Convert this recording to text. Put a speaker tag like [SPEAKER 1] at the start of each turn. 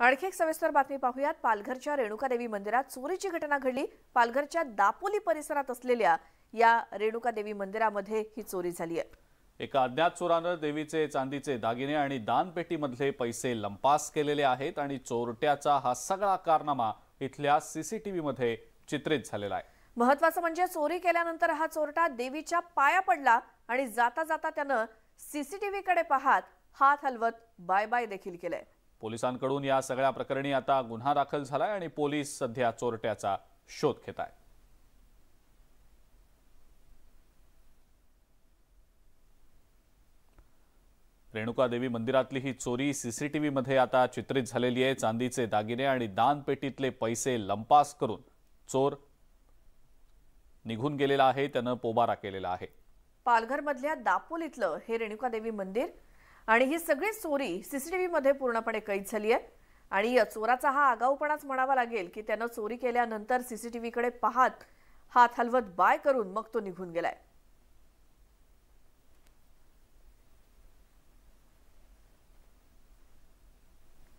[SPEAKER 1] आणखी एक सविस्तर बातमी पाहूयात। पालघरच्या रेणुकादेवी मंदिरात चोरीची घटना घडली। पालघरच्या दापोली परिसरात असलेल्या या रेणुकादेवी मंदिरामध्ये ही चोरी झाली आहे।
[SPEAKER 2] एका अज्ञात चोरानं देवीचे चांदीचे दागिने आणि दानपेटीमधले पैसे लंपास केलेले आहेत आणि चोरट्याचा हा सगळा कारनामा इथल्या सीसीटीव्ही मध्ये चित्रित झालेला आहे।
[SPEAKER 1] महत्त्वाचं म्हणजे चोरी केल्यानंतर हा चोरटा देवीच्या पाया पडला आणि जाता जाता त्यानं सीसीटीव्ही कडे पाहत हात हलवत बाय बाय देखील केले।
[SPEAKER 2] पोलिसांकडून या सगळ्या प्रकरणी आता गुन्हा दाखल झालाय आणि पोलीस सध्या चोरट्याचा शोध घेत आहेत। रेणुकादेवी मंदिरातली ही चोरी सीसीटीव्ही मध्ये आता चित्रित झालेली आहे। चांदीचे दागिने आणि दानपेटीतले पैसे लंपास करून चोर निघून गेलेला आहे। त्यानं पोबारा केलेला आहे।
[SPEAKER 1] पालघरमधल्या दापोलीतलं हे रेणुकादेवी मंदिर आणि ही सगळी चोरी सीसीटीव्ही मध्ये पूर्णपणे कैद झाली आहे। आणि या चोराचा हा आगाऊपणाच म्हणावा लागेल की त्यानं चोरी केल्यानंतर सीसीटीव्ही कडे पाहत हात हलवत बाय करून मग तो निघून गेलाय।